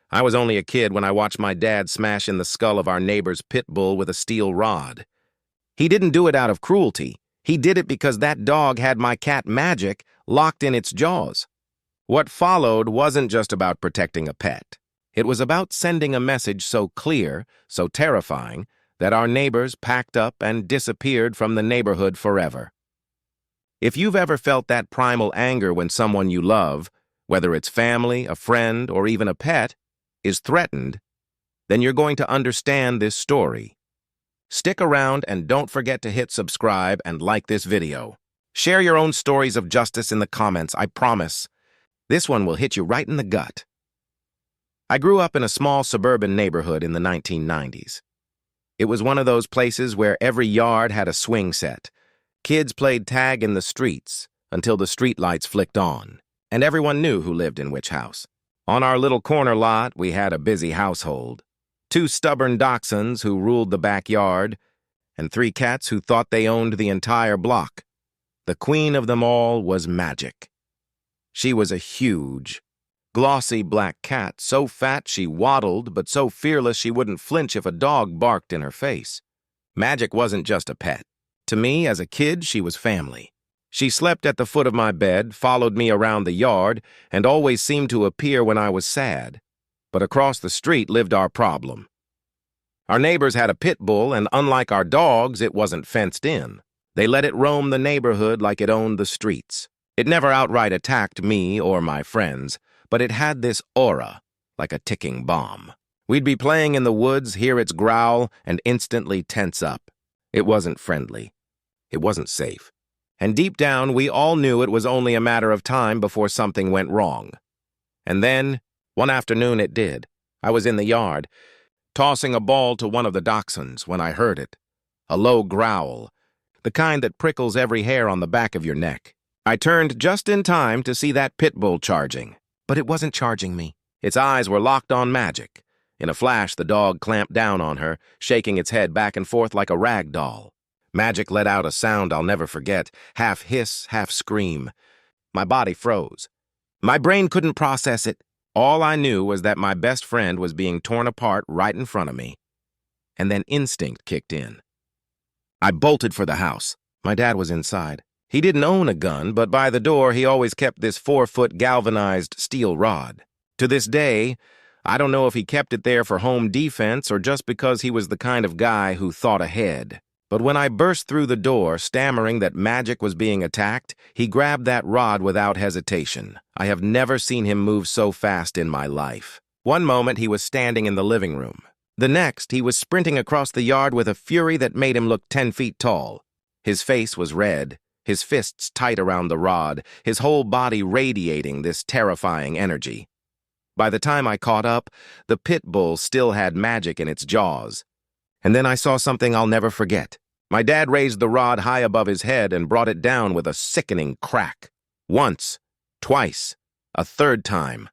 I was only a kid when I watched my dad smash in the skull of our neighbor's pit bull with a steel rod. He didn't do it out of cruelty. He did it because that dog had my cat Magic locked in its jaws. What followed wasn't just about protecting a pet. It was about sending a message so clear, so terrifying, that our neighbors packed up and disappeared from the neighborhood forever. If you've ever felt that primal anger when someone you love, whether it's family, a friend, or even a pet, is threatened, then you're going to understand this story. Stick around and don't forget to hit subscribe and like this video. Share your own stories of justice in the comments, I promise. This one will hit you right in the gut. I grew up in a small suburban neighborhood in the 1990s. It was one of those places where every yard had a swing set. Kids played tag in the streets until the streetlights flicked on, and everyone knew who lived in which house. On our little corner lot, we had a busy household. 2 stubborn dachshunds who ruled the backyard, and 3 cats who thought they owned the entire block. The queen of them all was Magic. She was a huge, glossy black cat, so fat she waddled, but so fearless she wouldn't flinch if a dog barked in her face. Magic wasn't just a pet. To me, as a kid, she was family. She slept at the foot of my bed, followed me around the yard, and always seemed to appear when I was sad. But across the street lived our problem. Our neighbors had a pit bull, and unlike our dogs, it wasn't fenced in. They let it roam the neighborhood like it owned the streets. It never outright attacked me or my friends, but it had this aura, like a ticking bomb. We'd be playing in the woods, hear its growl, and instantly tense up. It wasn't friendly. It wasn't safe. And deep down, we all knew it was only a matter of time before something went wrong. And then, one afternoon it did. I was in the yard, tossing a ball to one of the dachshunds when I heard it. A low growl, the kind that prickles every hair on the back of your neck. I turned just in time to see that pit bull charging. But it wasn't charging me. Its eyes were locked on Magic. In a flash, the dog clamped down on her, shaking its head back and forth like a rag doll. Magic let out a sound I'll never forget, half hiss, half scream. My body froze. My brain couldn't process it. All I knew was that my best friend was being torn apart right in front of me. And then instinct kicked in. I bolted for the house. My dad was inside. He didn't own a gun, but by the door he always kept this 4-foot galvanized steel rod. To this day, I don't know if he kept it there for home defense or just because he was the kind of guy who thought ahead. But when I burst through the door, stammering that Magic was being attacked, he grabbed that rod without hesitation. I have never seen him move so fast in my life. One moment he was standing in the living room. The next, he was sprinting across the yard with a fury that made him look 10 feet tall. His face was red, his fists tight around the rod, his whole body radiating this terrifying energy. By the time I caught up, the pit bull still had Magic in its jaws. And then I saw something I'll never forget. My dad raised the rod high above his head and brought it down with a sickening crack. Once, twice, a third time.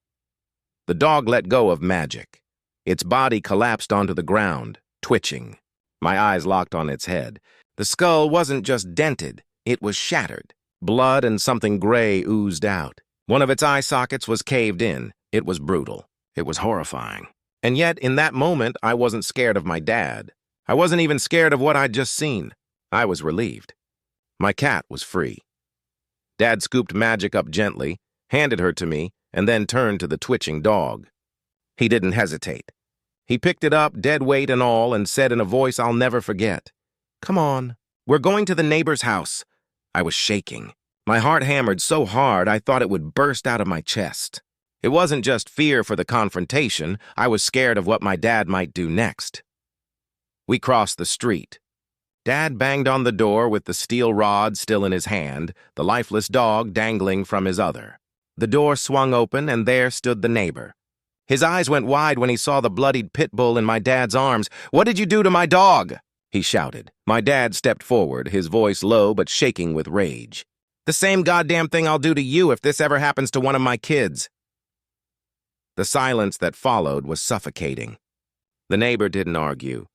The dog let go of Magic. Its body collapsed onto the ground, twitching. My eyes locked on its head. The skull wasn't just dented, it was shattered. Blood and something gray oozed out. One of its eye sockets was caved in. It was brutal. It was horrifying. And yet, in that moment, I wasn't scared of my dad. I wasn't even scared of what I'd just seen. I was relieved. My cat was free. Dad scooped Magic up gently, handed her to me, and then turned to the twitching dog. He didn't hesitate. He picked it up, dead weight and all, and said in a voice I'll never forget, "Come on, we're going to the neighbor's house." I was shaking. My heart hammered so hard I thought it would burst out of my chest. It wasn't just fear for the confrontation. I was scared of what my dad might do next. We crossed the street. Dad banged on the door with the steel rod still in his hand, the lifeless dog dangling from his other. The door swung open, and there stood the neighbor. His eyes went wide when he saw the bloodied pit bull in my dad's arms. "What did you do to my dog?" he shouted. My dad stepped forward, his voice low but shaking with rage. "The same goddamn thing I'll do to you if this ever happens to one of my kids." The silence that followed was suffocating. The neighbor didn't argue,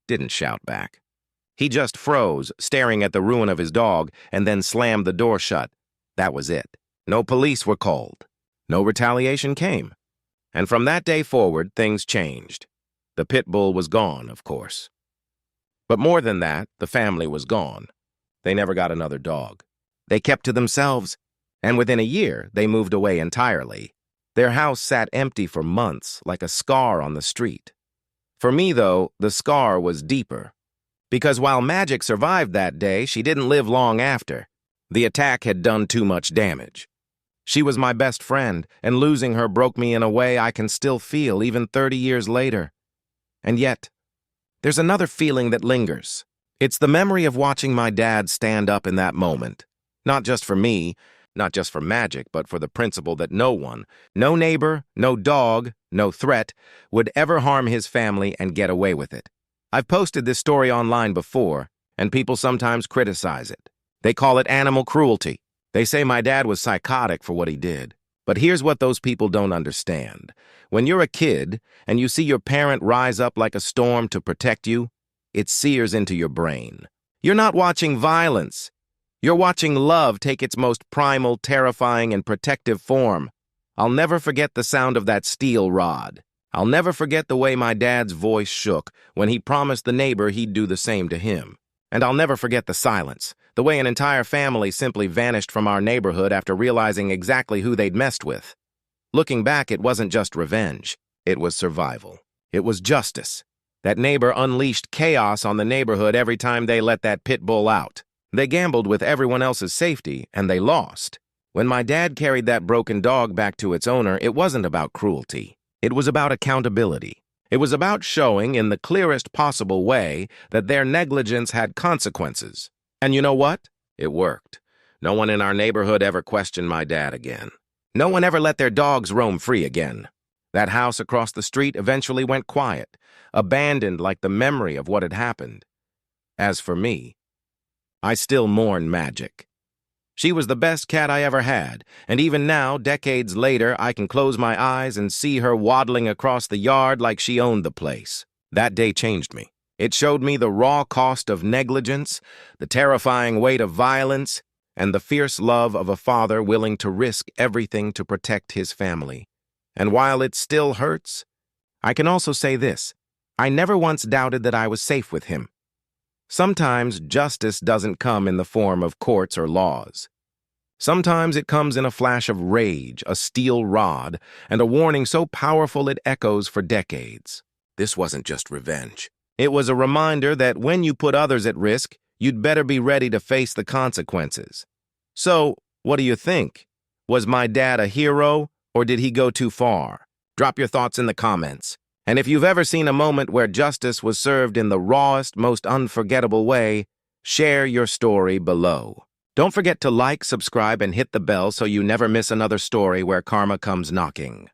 didn't shout back. He just froze, staring at the ruin of his dog, and then slammed the door shut. That was it. No police were called. No retaliation came. And from that day forward, things changed. The pit bull was gone, of course. But more than that, the family was gone. They never got another dog. They kept to themselves, and within a year, they moved away entirely. Their house sat empty for months, like a scar on the street. For me, though, the scar was deeper. Because while Magic survived that day, she didn't live long after. The attack had done too much damage. She was my best friend, and losing her broke me in a way I can still feel even 30 years later. And yet, there's another feeling that lingers. It's the memory of watching my dad stand up in that moment. Not just for me, not just for Magic, but for the principle that no one, no neighbor, no dog, no threat, would ever harm his family and get away with it. I've posted this story online before, and people sometimes criticize it. They call it animal cruelty. They say my dad was psychotic for what he did. But here's what those people don't understand. When you're a kid and you see your parent rise up like a storm to protect you, it sears into your brain. You're not watching violence. You're watching love take its most primal, terrifying, and protective form. I'll never forget the sound of that steel rod. I'll never forget the way my dad's voice shook when he promised the neighbor he'd do the same to him. And I'll never forget the silence, the way an entire family simply vanished from our neighborhood after realizing exactly who they'd messed with. Looking back, it wasn't just revenge. It was survival. It was justice. That neighbor unleashed chaos on the neighborhood every time they let that pit bull out. They gambled with everyone else's safety, and they lost. When my dad carried that broken dog back to its owner, it wasn't about cruelty. It was about accountability. It was about showing in the clearest possible way that their negligence had consequences. And you know what? It worked. No one in our neighborhood ever questioned my dad again. No one ever let their dogs roam free again. That house across the street eventually went quiet, abandoned like the memory of what had happened. As for me, I still mourn Magic. She was the best cat I ever had, and even now, decades later, I can close my eyes and see her waddling across the yard like she owned the place. That day changed me. It showed me the raw cost of negligence, the terrifying weight of violence, and the fierce love of a father willing to risk everything to protect his family. And while it still hurts, I can also say this: I never once doubted that I was safe with him. Sometimes justice doesn't come in the form of courts or laws. Sometimes it comes in a flash of rage, a steel rod, and a warning so powerful it echoes for decades. This wasn't just revenge. It was a reminder that when you put others at risk, you'd better be ready to face the consequences. So, what do you think? Was my dad a hero, or did he go too far? Drop your thoughts in the comments. And if you've ever seen a moment where justice was served in the rawest, most unforgettable way, share your story below. Don't forget to like, subscribe, and hit the bell so you never miss another story where karma comes knocking.